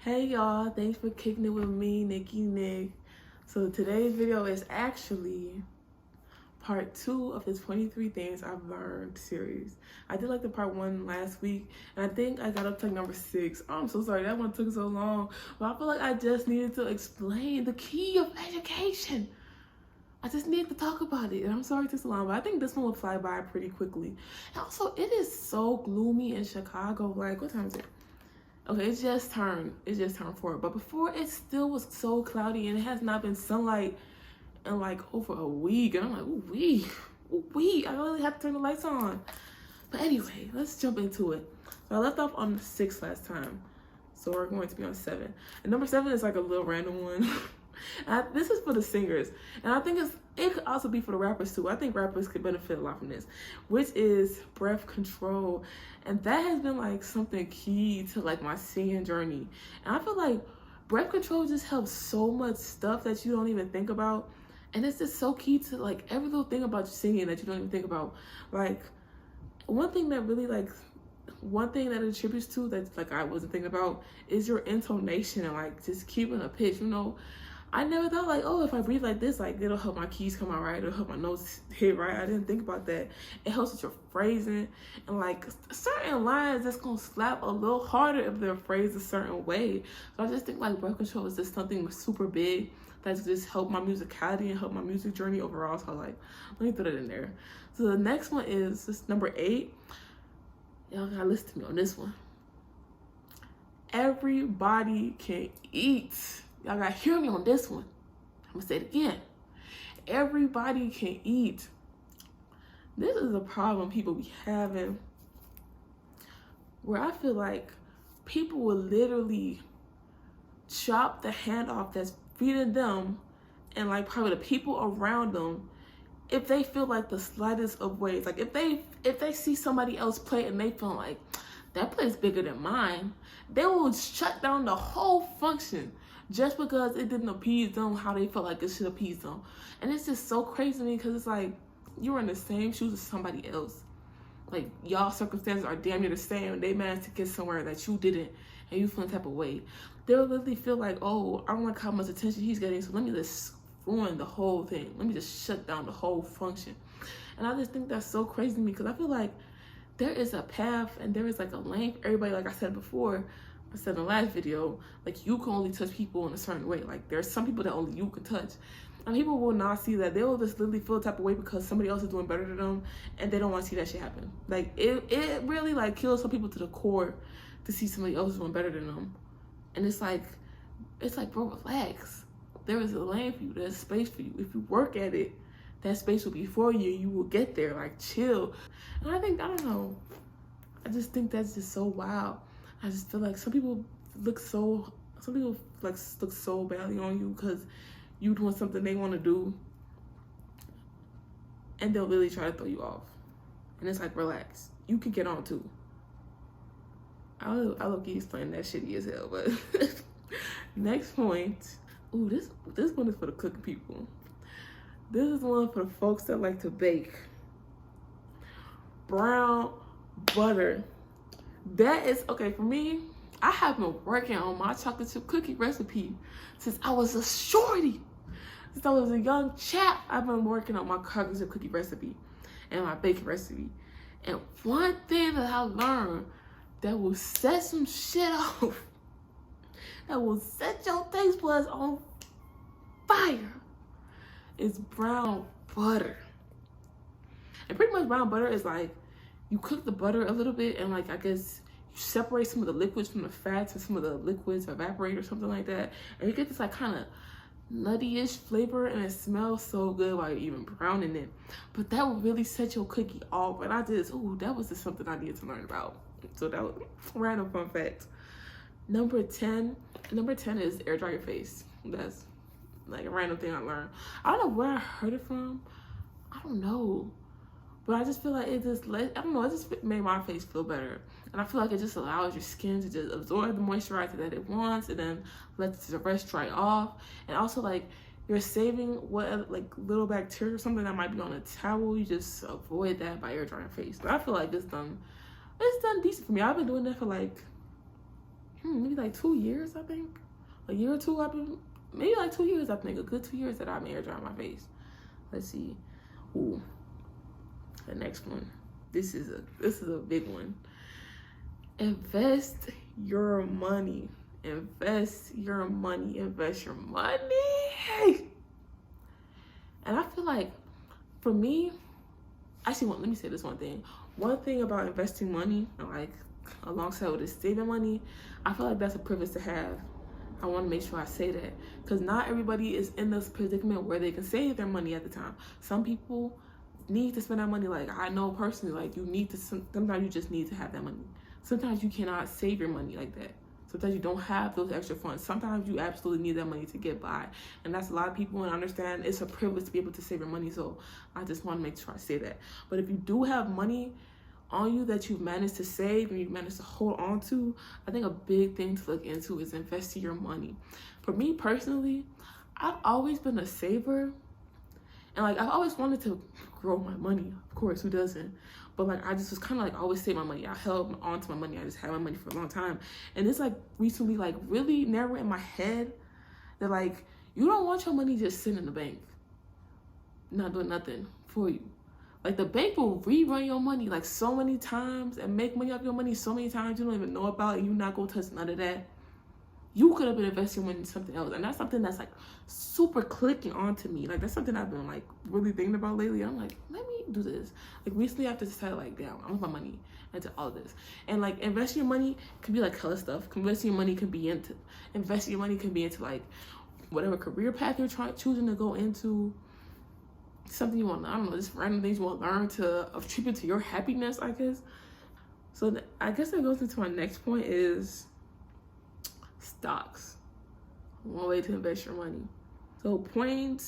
Hey y'all, thanks for kicking it with me, Nikki Nick. So today's video is actually part 2 of the 23 things I've learned series. I did like the part 1 last week, and I think I got up to like number 6. I'm so sorry, that one took so long, but I feel like I just needed to explain the key of education. I just need to talk about it, and I'm sorry it took so long, but I think this one will fly by pretty quickly. And also, it is so gloomy in Chicago. Like, what time is it? Okay, it just turned 4, but before it still was so cloudy and it has not been sunlight in like over a week, and I'm like, ooh, I really have to turn the lights on. But anyway, let's jump into it. So I left off on 6 last time, so we're going to be on 7. And number 7 is like a little random one. This is for the singers, and I think it could also be for the rappers too. I think rappers could benefit a lot from this, which is breath control. And that has been like something key to like my singing journey. And I feel like breath control just helps so much stuff that you don't even think about. And it's just so key to like every little thing about your singing that you don't even think about. Like one thing that it attributes to that like I wasn't thinking about is your intonation and like just keeping a pitch, you know. I never thought like, oh, if I breathe like this, like it'll help my keys come out right, it'll help my notes hit right. I didn't think about that. It helps with your phrasing, and like certain lines that's gonna slap a little harder if they're phrased a certain way. So I just think like breath control is just something super big that's just helped my musicality and help my music journey overall. So like, let me throw that in there. So the next one is this number 8. Y'all gotta listen to me on this one. Everybody can eat. Y'all gotta hear me on this one. I'm gonna say it again. Everybody can eat. This is a problem people be having, where I feel like people will literally chop the hand off that's feeding them and like probably the people around them if they feel like the slightest of ways. Like if they see somebody else play and they feel like that plate's bigger than mine, they will shut down the whole function just because it didn't appease them how they felt like it should appease them. And it's just so crazy to me because it's like you're in the same shoes as somebody else. Like y'all circumstances are damn near the same, and they managed to get somewhere that you didn't, and you feel the type of way. They'll literally feel like, oh, I don't like how much attention he's getting, so let me just ruin the whole thing. Let me just shut down the whole function. And I just think that's so crazy to me because I feel like there is a path and there is like a lane for everybody. Like I said before, I said in the last video, like you can only touch people in a certain way. Like there's some people that only you can touch. And people will not see that. They will just literally feel the type of way because somebody else is doing better than them and they don't want to see that shit happen. Like it really like kills some people to the core to see somebody else doing better than them. And it's like, bro, relax. There is a lane for you. There's space for you. If you work at it, that space will be for you. You will get there. Like chill. And I don't know. I just think that's just so wild. I just feel like some people look so badly on you because you doing something they want to do, and they'll really try to throw you off. And it's like, relax. You can get on too. I look explain that shitty as hell, but next point. Ooh, this one is for the cooking people. This is one for the folks that like to bake. Brown butter. That is, okay, for me, I have been working on my chocolate chip cookie recipe since I was a shorty. Since I was a young chap, I've been working on my chocolate chip cookie recipe and my baking recipe. And one thing that I learned that will set some shit off, that will set your taste buds on fire, is brown butter. And pretty much brown butter is like, you cook the butter a little bit and like, I guess you separate some of the liquids from the fats and some of the liquids evaporate or something like that. And you get this like kind of nutty-ish flavor, and it smells so good while you're even browning it. But that will really set your cookie off. And that was just something I needed to learn about. So that was a random fun fact. Number 10 is air dry your face. That's like a random thing I learned. I don't know where I heard it from. I don't know. But I just feel like it just made my face feel better. And I feel like it just allows your skin to just absorb the moisturizer that it wants and then let the rest dry off. And also like you're saving what like little bacteria or something that might be on a towel. You just avoid that by air drying your face. But I feel like it's done decent for me. I've been doing that for like maybe like 2 years, I think. A year or two, maybe like 2 years, I think. A good 2 years that I've been air drying my face. Let's see. Ooh. The next one. This is a big one. Invest your money. Invest your money. Invest your money. And I feel like, for me, actually, let me say this one thing. One thing about investing money, like alongside with saving money, I feel like that's a privilege to have. I want to make sure I say that, because not everybody is in this predicament where they can save their money at the time. Some people need to spend that money. Like, I know personally, like, you need to, sometimes you just need to have that money. Sometimes you cannot save your money like that. Sometimes you don't have those extra funds. Sometimes you absolutely need that money to get by. And that's a lot of people, and I understand it's a privilege to be able to save your money. So I just want to make sure I say that. But if you do have money on you that you've managed to save and you've managed to hold on to, I think a big thing to look into is investing your money. For me personally, I've always been a saver. And like, I've always wanted to grow my money. Of course, who doesn't? But like, I just was kind of like always save my money. I held on to my money. I just had my money for a long time. And it's like recently like really narrowed in my head that like, you don't want your money just sitting in the bank, not doing nothing for you. Like, the bank will rerun your money like so many times and make money off your money so many times you don't even know about it, and you're not gonna touch none of that. You could have been investing money in something else. And that's something that's like super clicking onto me. Like, that's something I've been like really thinking about lately. I'm like, let me do this. Like, recently I've just decided like, damn, I'm gonna put my money into all this. And like, investing your money can be like hella stuff. Investing your money can be into like whatever career path you're choosing to go into. Something you want, I don't know, just random things you want to learn to attribute to your happiness, I guess. So I guess that goes into my next point is stocks. One way to invest your money. So point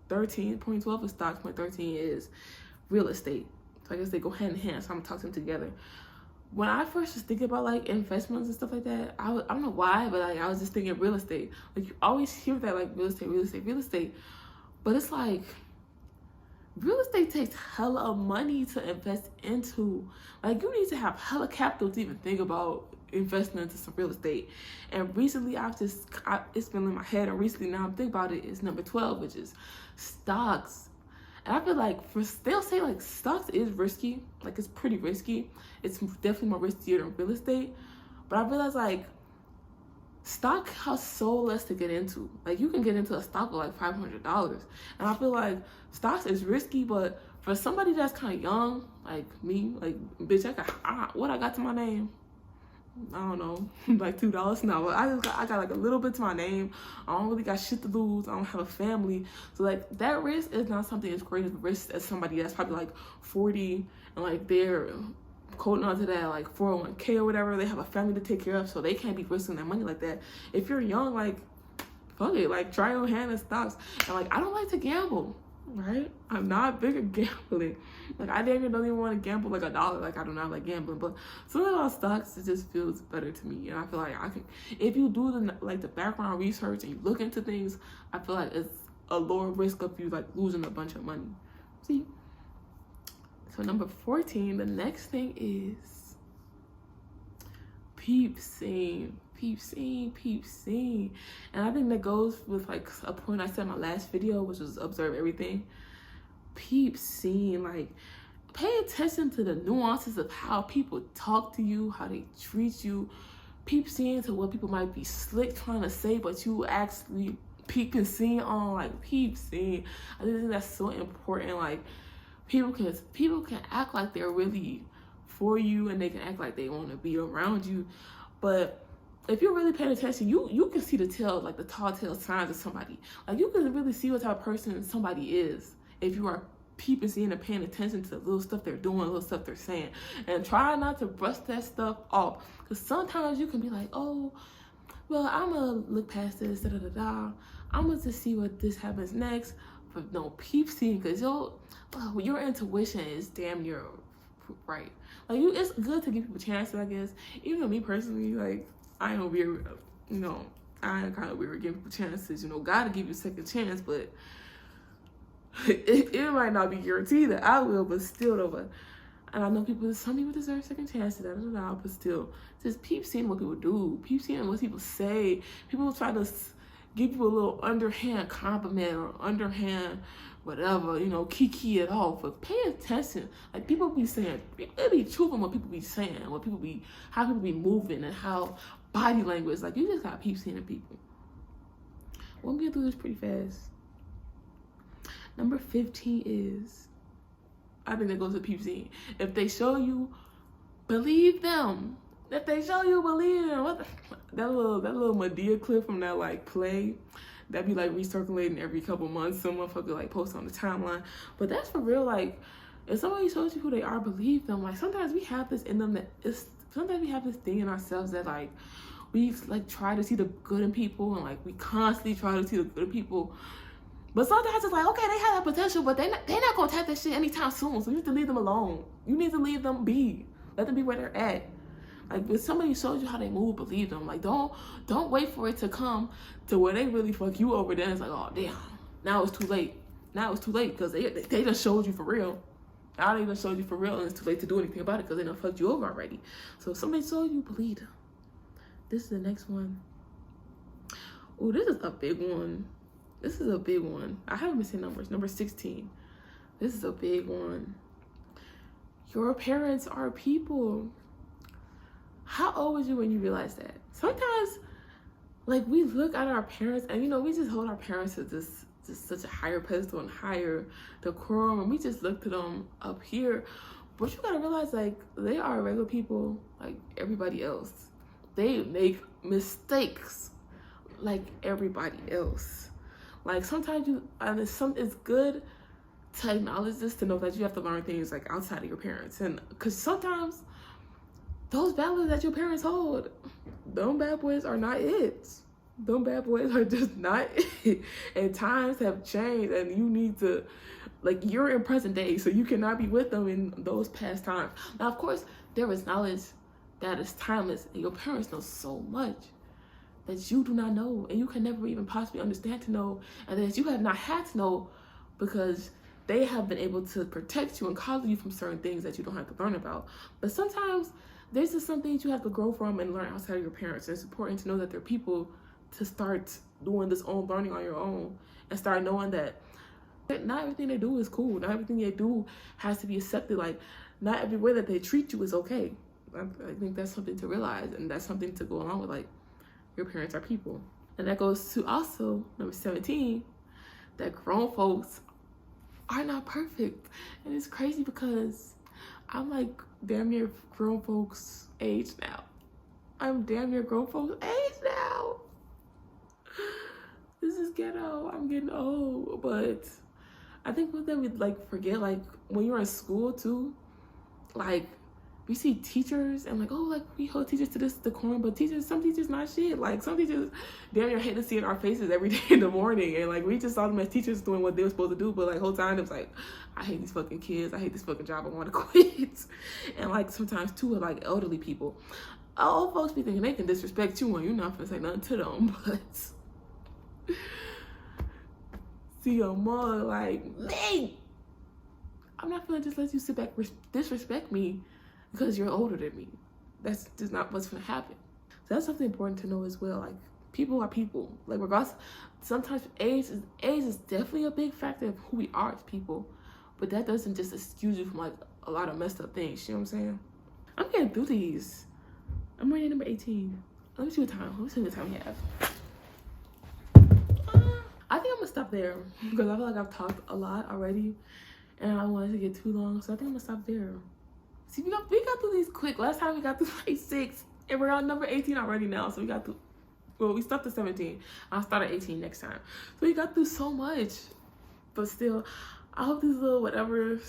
12 is stocks, point 13 is real estate. So I guess they go hand in hand, so I'm gonna talk to them together. When I first was thinking about like investments and stuff like that, I don't know why, but like I was just thinking real estate. Like, you always hear that, like real estate. But it's like, real estate takes hella money to invest into. Like, you need to have hella capital to even think about investing into some real estate. And recently it's been in my head, and recently now I'm thinking about it, is number 12, which is stocks. And I feel like they'll say like stocks is risky, like it's pretty risky. It's definitely more riskier than real estate. But I realize like stock has so less to get into. Like, you can get into a stock with like $500. And I feel like stocks is risky, but for somebody that's kind of young, like me, like, bitch, what I got to my name? I don't know, like $2 now. But I got like a little bit to my name. I don't really got shit to lose. I don't have a family. So like, that risk is not something as great of a risk as somebody that's probably like 40 and like they're holding on to that like 401k or whatever. They have a family to take care of, so they can't be risking their money like that. If you're young, like, fuck it, like, try your hand in stocks. And like, I don't like to gamble, right? I'm not big at gambling. Like, I don't even want to gamble like $1. Like, I do not like gambling, but something about stocks, it just feels better to me. And I feel like I can, if you do the background research and you look into things, I feel like it's a lower risk of you like losing a bunch of money. See? So number 14, the next thing is Peep Scene. And I think that goes with like a point I said in my last video, which was observe everything. Peep Scene, like, pay attention to the nuances of how people talk to you, how they treat you. Peep Scene to what people might be slick trying to say, but you actually peep and scene on, like, Peep Scene. I think that's so important. Like, people can act like they're really for you, and they can act like they want to be around you, but if you're really paying attention, you can see the tall tale signs of somebody. Like, you can really see what type of person somebody is if you are peeping, seeing, and paying attention to the little stuff they're doing, little stuff they're saying. And try not to brush that stuff off, because sometimes you can be like, oh, well, I'm gonna look past this, I'm gonna just see what this happens next. But no, peep scene, because your intuition is damn near right. Like, it's good to give people chances, I guess. Even me personally, like, I ain't weird, I ain't kind of weird giving people chances. God will give you a second chance, but it might not be guaranteed that I will, but still though. But And I know some people deserve second chances, but still, just peep seeing what people do, peep seeing what people say. People try to give you a little underhand compliment or underhand whatever, you know, kiki it off. But pay attention. Like, people be saying, it be truth in what people be saying, how people be moving, and how body language. Like, you just got peep seeing people. Well, I'm getting through this pretty fast. Number 15 is, I think that goes to peep seeing. If they show you, believe them. If they show you, believe them. That little Medea clip from that like play that be like recirculating every couple months. Some motherfucker like post on the timeline. But that's for real. Like, if somebody shows you who they are, believe them. Like, sometimes we have this in them sometimes we have this thing in ourselves that like we like try to see the good in people, and like we constantly try to see the good in people. But sometimes it's like, okay, they have that potential, but they're not gonna take that shit anytime soon. So you need to leave them alone. You need to leave them be. Let them be where they're at. Like, if somebody shows you how they move, believe them. Like, don't wait for it to come to where they really fuck you over. Then it's like, oh damn, now it's too late. Now it's too late because they just showed you for real. Now they just showed you for real, and it's too late to do anything about it because they done fucked you over already. So if somebody showed you, believe them. This is the next one. Oh, this is a big one. This is a big one. I haven't been saying numbers. Number 16. This is a big one. Your parents are people. How old was you when you realized that? Sometimes, like, we look at our parents and, you know, we just hold our parents to just such a higher pedestal and higher decorum, and we just look to them up here. But you gotta realize, like, they are regular people like everybody else. They make mistakes like everybody else. Like, sometimes it's good to acknowledge this, to know that you have to learn things like outside of your parents. And because sometimes those values that your parents hold, them bad boys are not it. Them bad boys are just not it. And times have changed, and you need to, like, you're in present day, so you cannot be with them in those past times. Now, of course, there is knowledge that is timeless, and your parents know so much that you do not know, and you can never even possibly understand to know, and that you have not had to know, because they have been able to protect you and coddle you from certain things that you don't have to learn about. But sometimes there's just some things you have to grow from and learn outside of your parents. And it's important to know that they're people, to start doing this own learning on your own, and start knowing that not everything they do is cool. Not everything they do has to be accepted. Like, not every way that they treat you is okay. I think that's something to realize, and that's something to go along with. Like, your parents are people. And that goes to also number 17, that grown folks are not perfect. And it's crazy because I'm like damn near grown folks age now. I'm damn near grown folks age now. This is ghetto. I'm getting old. But I think what that we like forget, like, when you're in school too, like, we see teachers and like, oh, like, we hold teachers to this decorum, but some teachers not shit. Like, some teachers damn near hate to see in our faces every day in the morning, and like, we just saw them as teachers doing what they were supposed to do, but like, whole time it was like, I hate these fucking kids, I hate this fucking job, I want to quit. And like, sometimes too, like, elderly people, old folks be thinking they can disrespect you when you're not gonna say nothing to them, but see your mother like, me, I'm not gonna just let you sit back disrespect me because you're older than me. That's just not what's gonna happen. So that's something important to know as well. Like, people are people. Like, regardless, sometimes age is definitely a big factor of who we are as people, but that doesn't just excuse you from like a lot of messed up things. You know what I'm saying? I'm getting through these. I'm ready number 18. Let me see what time we have. I think I'm gonna stop there because I feel like I've talked a lot already, and I don't want it to get too long. So I think I'm gonna stop there. See, we got through these quick. Last time we got through like 6, and we're on number 18 already now. So we got through, well, we stopped at 17. I'll start at 18 next time. So we got through so much, but still, I hope these little whatever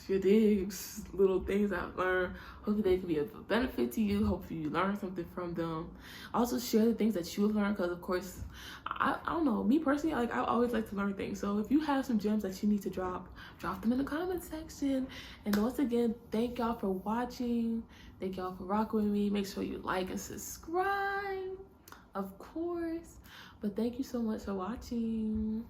you dig, little things I've learned, hopefully they can be of benefit to you. Hopefully you learn something from them. Also share the things that you've learned, because of course, I don't know, me personally, like, I always like to learn things. So if you have some gems that you need to drop them in the comment section. And once again, thank y'all for watching. Thank y'all for rocking with me. Make sure you like and subscribe, of course. But thank you so much for watching.